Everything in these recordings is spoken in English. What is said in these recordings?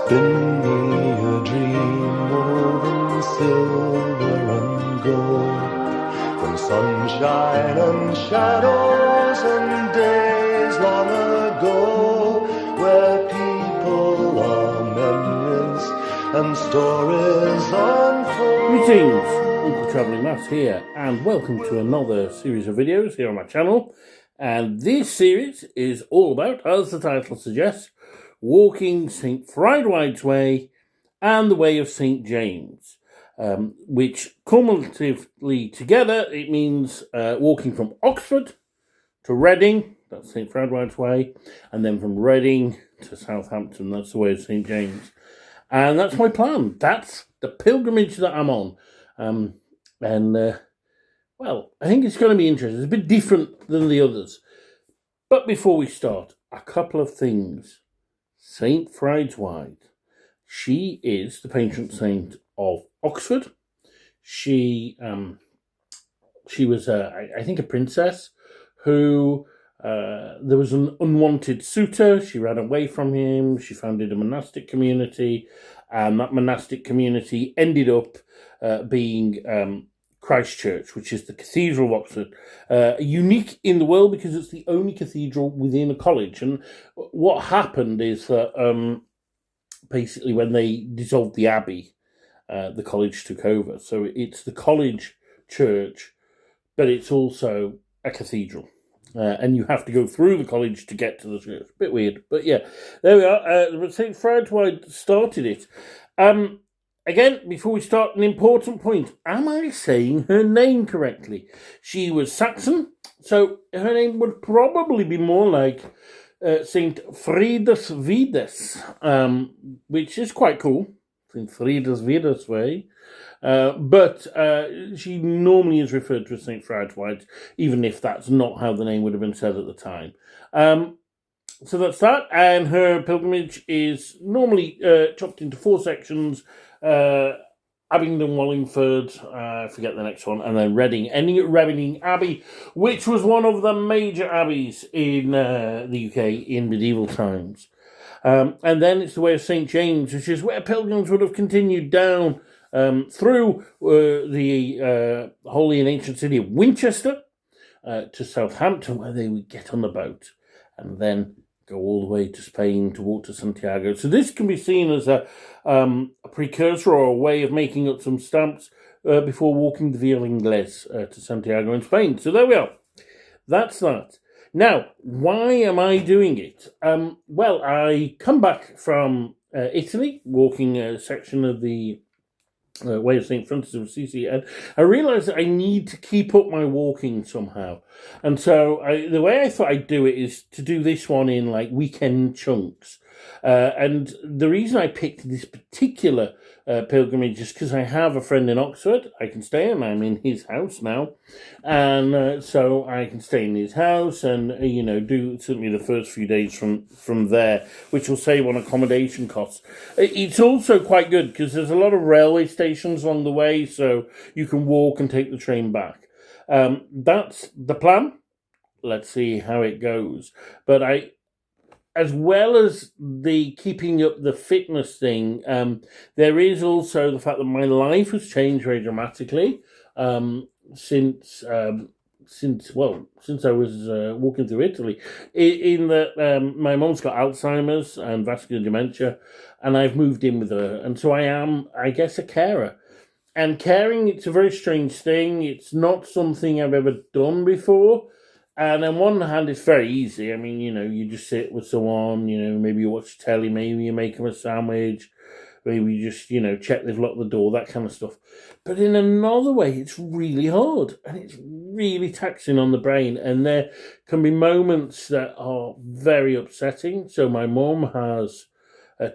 Spin me a dream woven silver and gold, from sunshine and shadows and days long ago, where people are memories and stories unfold. Greetings, Uncle Travelling Matt here, and welcome to another series of videos here on my channel. And this series is all about, as the title suggests, walking St. Frideswide's Way and the Way of St. James, which cumulatively together, it means walking from Oxford to Reading, that's St. Frideswide's Way, and then from Reading to Southampton, that's the Way of St. James. And that's my plan. That's the pilgrimage that I'm on. Well, I think it's going to be interesting. It's a bit different than the others. But before we start, a couple of things. St. Frideswide. She is the patron saint of Oxford. She was, I think, a princess who there was an unwanted suitor. She ran away from him. She founded a monastic community, and that monastic community ended up being Christchurch, which is the Cathedral of Oxford, unique in the world because it's the only cathedral within a college. And what happened is that basically when they dissolved the abbey, the college took over. So it's the college church, but it's also a cathedral. And you have to go through the college to get to the church. A bit weird, but yeah, there we are. St. Frideswide started it. Again, before we start, an important point. Am I saying her name correctly? She was Saxon, so her name would probably be more like St. Frideswides, which is quite cool. St. Frideswides Way. But she normally is referred to as St. Frideswide, even if that's not how the name would have been said at the time. So that's that, and her pilgrimage is normally chopped into 4 sections: Abingdon, Wallingford, I forget the next one, and then Reading, ending at Reading Abbey, which was one of the major abbeys in the UK in medieval times. And then it's the Way of St. James, which is where pilgrims would have continued down through the holy and ancient city of Winchester to Southampton, where they would get on the boat and then go all the way to Spain to walk to Santiago. So this can be seen as a precursor or a way of making up some stamps before walking the Via Ingles to Santiago in Spain. So there we are. That's that. Now, why am I doing it? Well, I come back from Italy, walking a section of the Way of St. Francis of Assisi, and I realised that I need to keep up my walking somehow. And so the way I thought I'd do it is to do this one in like weekend chunks. And the reason I picked this particular pilgrimage is because I have a friend in Oxford I can stay in. I'm in his house now. And so I can stay in his house and, do certainly the first few days from there, which will save on accommodation costs. It's also quite good because there's a lot of railway stations along the way, so you can walk and take the train back. That's the plan. Let's see how it goes. But as well as the keeping up the fitness thing, there is also the fact that my life has changed very dramatically since I was walking through Italy. In that my mom's got Alzheimer's and vascular dementia, and I've moved in with her, and so I am, I guess, a carer. And caring, it's a very strange thing. It's not something I've ever done before. And on one hand, it's very easy. I mean, you just sit with someone, maybe you watch telly, maybe you make them a sandwich, maybe you just, check they've locked the door, that kind of stuff. But in another way, it's really hard and it's really taxing on the brain. And there can be moments that are very upsetting. So my mum has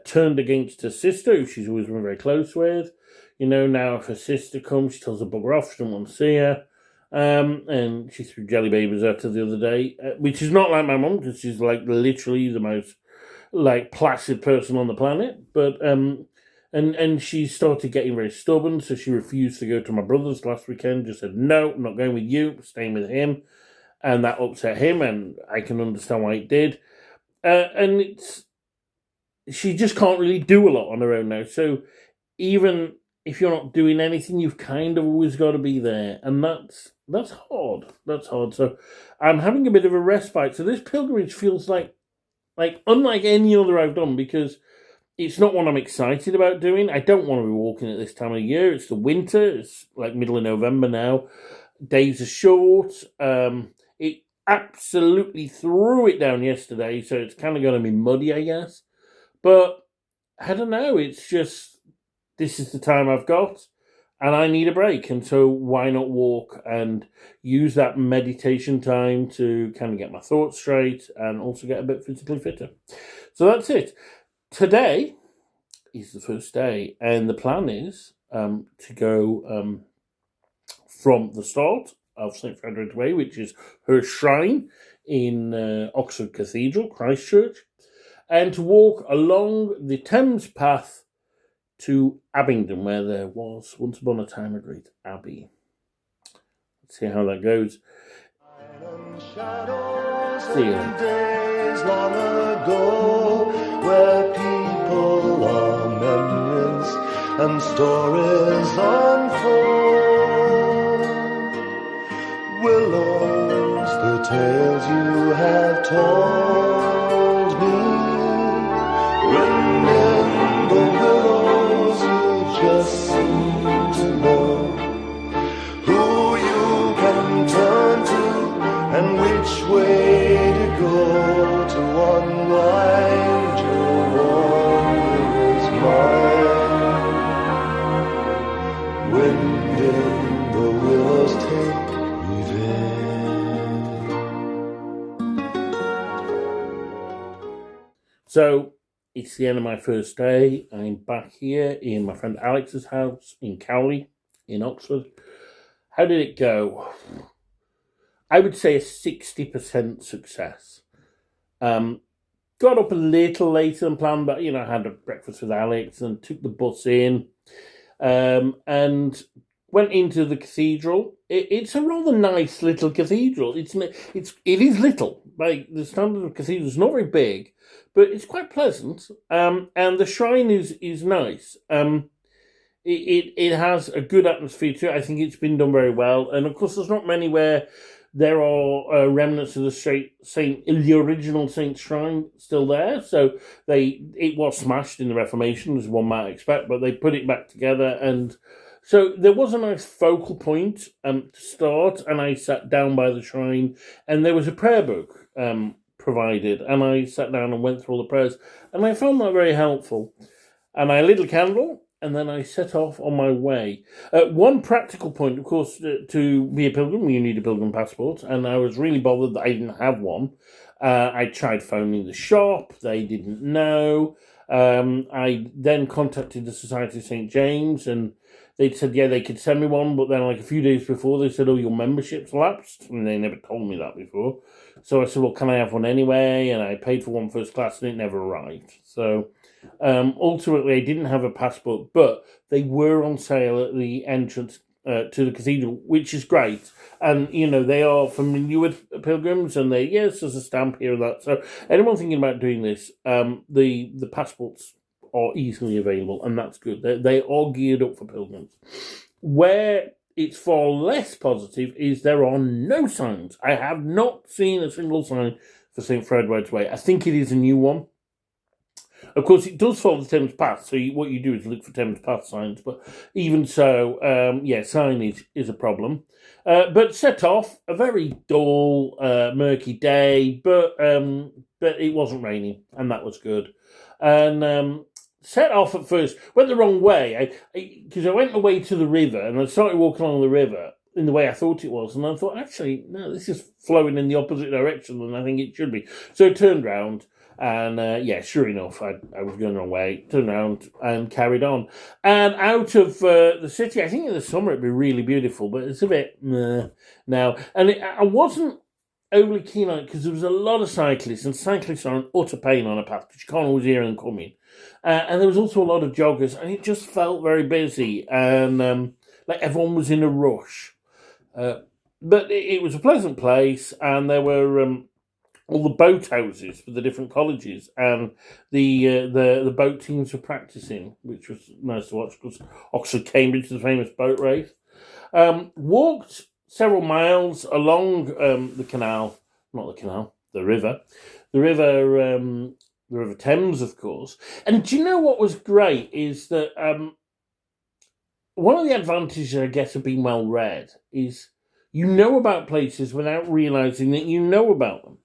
turned against her sister, who she's always been very close with. Now if her sister comes, she tells her bugger off, she doesn't want to see her. And she threw jelly babies at her the other day, which is not like my mum, because she's like literally the most placid person on the planet. But and she started getting very stubborn, so she refused to go to my brother's last weekend. Just said, no, I'm not going with you, staying with him. And that upset him, and I can understand why it did. And it's she just can't really do a lot on her own now. So even if you're not doing anything, you've kind of always got to be there, and that's hard. That's hard. So I'm having a bit of a respite. So this pilgrimage feels like unlike any other I've done, because it's not one I'm excited about doing. I don't want to be walking at this time of year. It's the winter. It's like middle of November now. Days are short. It absolutely threw it down yesterday, so it's kind of going to be muddy, I guess. But I don't know. It's just, this is the time I've got, and I need a break. And so why not walk and use that meditation time to kind of get my thoughts straight and also get a bit physically fitter. So that's it. Today is the first day, and the plan is to go from the start of St. Frederick's Way, which is her shrine in Oxford Cathedral, Christchurch, and to walk along the Thames path to Abingdon, where there was once upon a time a great abbey. Let's see how that goes. See you. Days long ago, where people are memories and stories unfold. Willows, the tales you have told me. Wind in the willows, you just seem to know who you can turn to and which way to go to unwind your wanderer's mind. Wind in the willows, take me there. So it's the end of my first day. I'm back here in my friend Alex's house in Cowley in Oxford. How did it go? I would say a 60% success. Got up a little later than planned, but, I had a breakfast with Alex and took the bus in and went into the cathedral. It's a rather nice little cathedral. It is little. Like, the standard of cathedral is not very big, but it's quite pleasant. And the shrine is nice. It has a good atmosphere to it. I think it's been done very well. And of course, there's not many where there are remnants of the original Saint Shrine still there. So it was smashed in the Reformation, as one might expect, but they put it back together. And so there was a nice focal point to start, and I sat down by the shrine, and there was a prayer book provided, and I sat down and went through all the prayers, and I found that very helpful. And I lit a candle, and then I set off on my way. One practical point, of course, to be a pilgrim, you need a pilgrim passport, and I was really bothered that I didn't have one. I tried phoning the shop, they didn't know. I then contacted the Society of St. James, and they said, yeah, they could send me one, but then like a few days before, they said, oh, your membership's lapsed, and they never told me that before. So I said, well, can I have one anyway? And I paid for one first class, and it never arrived. So ultimately, I didn't have a passport, but they were on sale at the entrance to the cathedral, which is great. And, they are familiar with pilgrims, and yes, there's a stamp here and that. So anyone thinking about doing this, the passports are easily available, and that's good. They are geared up for pilgrims. Where it's far less positive is there are no signs. I have not seen a single sign for St. Frideswide's Way. I think it is a new one. Of course, it does follow the Thames Path, so what you do is look for Thames Path signs, but even so, signage is a problem. But set off, a very dull, murky day, but it wasn't raining, and that was good. And set off at first, went the wrong way, because I went away to the river, and I started walking along the river in the way I thought it was, and I thought, actually, no, this is flowing in the opposite direction than I think it should be. So I turned round, and sure enough, I was going the wrong way, turned around and carried on. And out of the city, I think in the summer it'd be really beautiful, but it's a bit now. And I wasn't overly keen on it because there was a lot of cyclists, and cyclists are an utter pain on a path because you can't always hear them coming. And there was also a lot of joggers, and it just felt very busy, and like everyone was in a rush. But it was a pleasant place, and there were all the boat houses for the different colleges, and the boat teams were practicing, which was nice to watch because Oxford Cambridge, the famous boat race. Walked several miles along the canal, not the canal, the river, the River Thames, of course. And do you know what was great is that one of the advantages I guess of being well read is you know about places without realising that you know about them.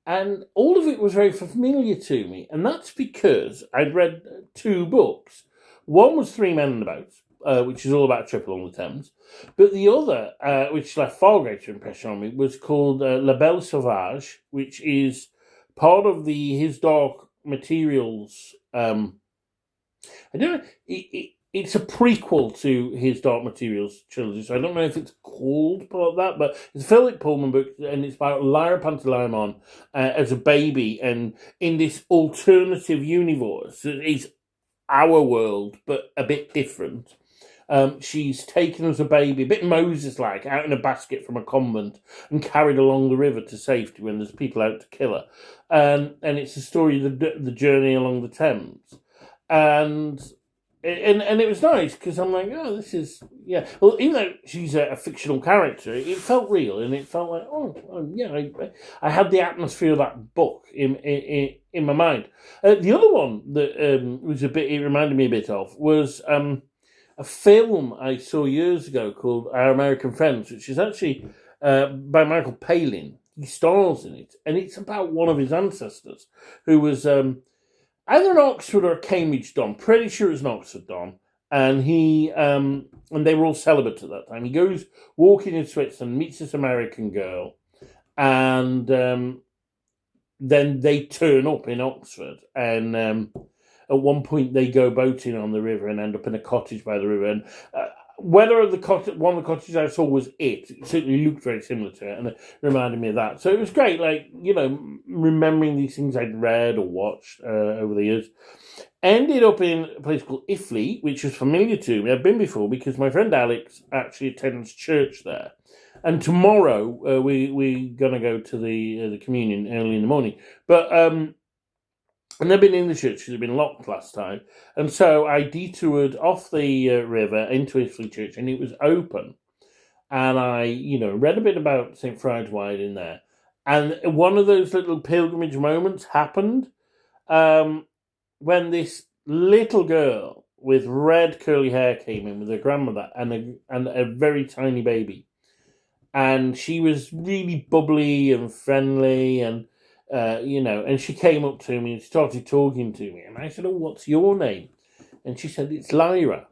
And all of it was very familiar to me. And that's because I'd read two books. One was Three Men in the Boat, which is all about a trip along the Thames. But the other, which left far greater impression on me, was called La Belle Sauvage, which is part of the His Dark Materials. I don't know. It's a prequel to his Dark Materials trilogy, so I don't know if it's called part of that, but it's a Philip Pullman book, and it's about Lyra Pantalaimon as a baby, and in this alternative universe, it's our world, but a bit different. She's taken as a baby, a bit Moses-like, out in a basket from a convent and carried along the river to safety when there's people out to kill her. And it's the story of the journey along the Thames. And it was nice because I'm like, oh, this is, yeah. Well, even though she's a fictional character, it felt real, and it felt like, oh yeah, I had the atmosphere of that book in my mind. The other one that was it reminded me a bit of was a film I saw years ago called Our American Friends, which is actually by Michael Palin. He stars in it, and it's about one of his ancestors who was either an Oxford or a Cambridge Don. Pretty sure it was an Oxford Don. And he and they were all celibate at that time. He goes walking in Switzerland, meets this American girl, and then they turn up in Oxford. And at one point they go boating on the river and end up in a cottage by the river. And whether one of the cottages I saw was it certainly looked very similar to it, and it reminded me of that. So it was great, like, you know, remembering these things I'd read or watched over the years. Ended up in a place called Iffley, which was familiar to me. I've been before because my friend Alex actually attends church there. And tomorrow we're going to go to the communion early in the morning. But and they've been in the church because they'd been locked last time. And so I detoured off the river into Iffley Church, and it was open. And I, read a bit about St. Frideswide in there. And one of those little pilgrimage moments happened when this little girl with red curly hair came in with her grandmother and a very tiny baby. And she was really bubbly and friendly and and she came up to me and started talking to me. And I said, oh, what's your name? And she said, it's Lyra.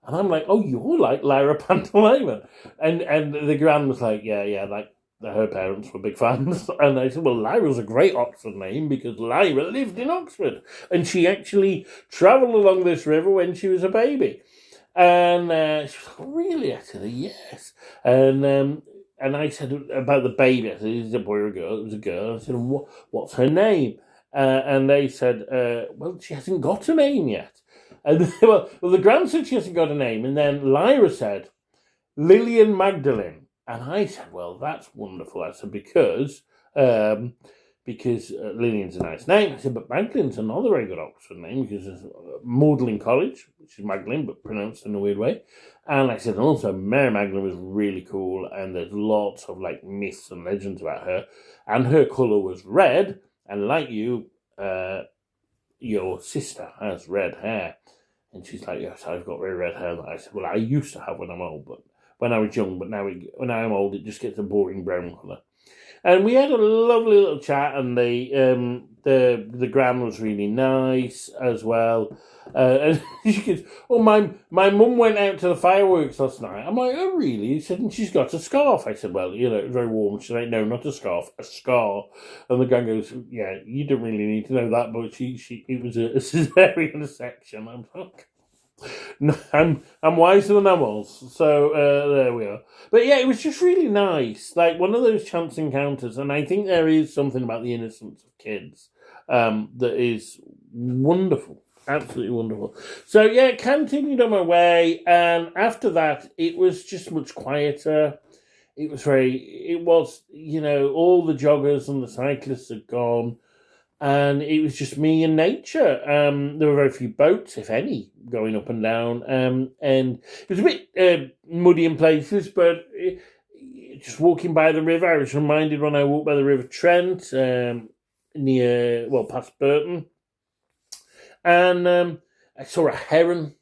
And I'm like, oh, you're like Lyra Pantalaimon. And the gran was like, yeah, like her parents were big fans. And I said, well, Lyra's a great Oxford name because Lyra lived in Oxford. And she actually travelled along this river when she was a baby. And she was like, really? I said, yes. And I said about the baby, I said, is it a boy or a girl? It was a girl. I said, what's her name? And they said, well, she hasn't got a name yet. And well, the gran said she hasn't got a name. And then Lyra said, Lillian Magdalene. And I said, well, that's wonderful. I said, because Lillian's a nice name. I said, but Magdalene's another very good Oxford name because it's Magdalen College, which is Magdalene, but pronounced in a weird way. And I said, and also Mary Magdalene was really cool, and there's lots of like myths and legends about her. And her colour was red, and like you, your sister has red hair. And she's like, yes, I've got very red hair. And I said, well, I used to have when I'm old, but when I was young, but now when I'm old, it just gets a boring brown colour. And we had a lovely little chat, and the gran was really nice as well. And she goes, oh, my mum went out to the fireworks last night. I'm like, oh, really? He said, and she's got a scarf. I said, well, it was very warm. She's like, no, not a scarf, a scar. And the gran goes, yeah, you don't really need to know that, but it was a cesarean section. I'm like, no, I'm wiser than I was. So there we are. But yeah, it was just really nice. Like one of those chance encounters. And I think there is something about the innocence of kids that is wonderful. Absolutely wonderful. So yeah, continued on my way. And after that, it was just much quieter. It was, all the joggers and the cyclists had gone, and it was just me and nature. There were very few boats, if any, going up and down, and it was a bit muddy in places, but just walking by the river, I was reminded when I walked by the River Trent, past Burton, and I saw a heron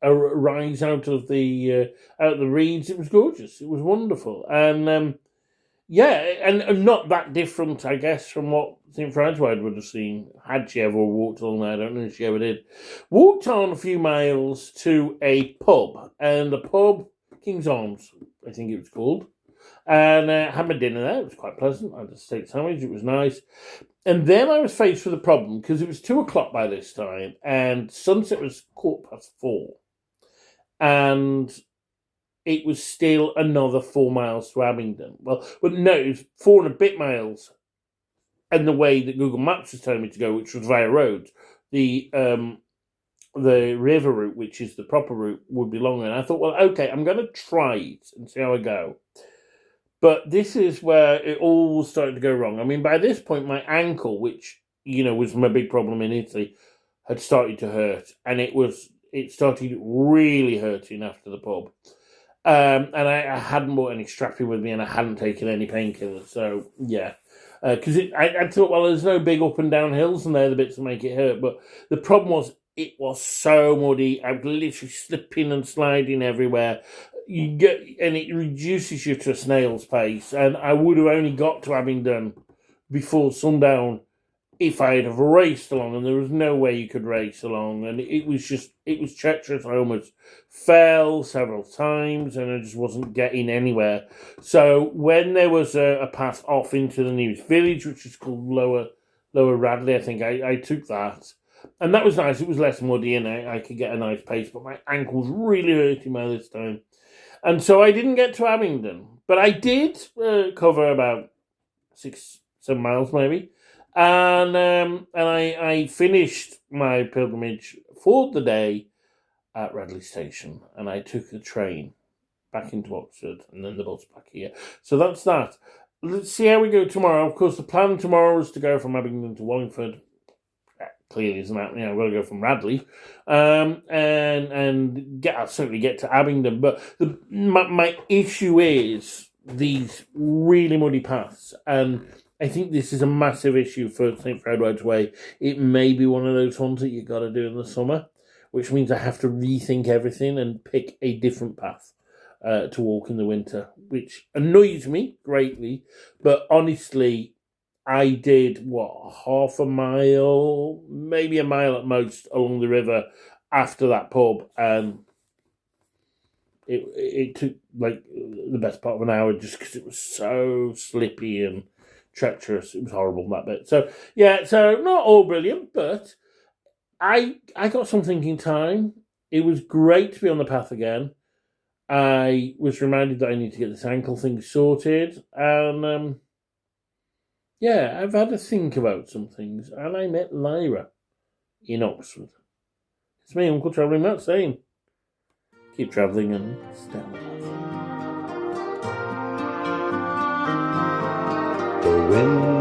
rise out of the reeds. It was gorgeous. It was wonderful, and and not that different, I guess, from what St. Frideswide would have seen had she ever walked along there. I don't know if she ever did. Walked on a few miles to a pub, and the pub, King's Arms, I think it was called, and had my dinner there. It was quite pleasant. I had a steak sandwich. It was nice. And then I was faced with a problem because it was 2:00 by this time, and sunset was 4:15. And it was still another 4 miles to Abingdon. But no, it was 4 and a bit miles. And the way that Google Maps was telling me to go, which was via roads, the river route, which is the proper route, would be longer. And I thought, well, okay, I'm going to try it and see how I go. But this is where it all started to go wrong. I mean, by this point, my ankle, which, was my big problem in Italy, had started to hurt. And it started really hurting after the pub. And I hadn't bought any strapping with me, and I hadn't taken any painkillers. So, yeah. Because I thought, well, there's no big up and down hills, and they're the bits that make it hurt. But the problem was, it was so muddy. I was literally slipping and sliding everywhere. And it reduces you to a snail's pace. And I would have only got to Abingdon before sundown if I had have raced along, and there was no way you could race along. And it was treacherous. I almost fell several times, and I just wasn't getting anywhere. So when there was a path off into the nearest village, which is called Lower Radley, I think I took that. And that was nice. It was less muddy, and I could get a nice pace, but my ankle was really hurting by this time. And so I didn't get to Abingdon, but I did cover about 6-7 miles maybe. And I finished my pilgrimage for the day at Radley Station, and I took the train back into Oxford and then the bus back here. So that's that. Let's see how we go tomorrow. Of course, the plan tomorrow is to go from Abingdon to Wallingford. That clearly isn't happening. I've got to go from Radley, and I'll certainly get to Abingdon. But my issue is these really muddy paths, and I think this is a massive issue for St. Frideswide's Way. It may be one of those ones that you've got to do in the summer, which means I have to rethink everything and pick a different path to walk in the winter, which annoys me greatly. But honestly, I did, half a mile, maybe a mile at most, along the river after that pub, and it took like the best part of an hour just because it was so slippy and treacherous. It was horrible, that bit. So, yeah, so not all brilliant, but I got some thinking time. It was great to be on the path again. I was reminded that I need to get this ankle thing sorted, and I've had to think about some things, and I met Lyra in Oxford. It's me, Uncle Travelling Matt, saying, keep travelling and stay on the path. The wind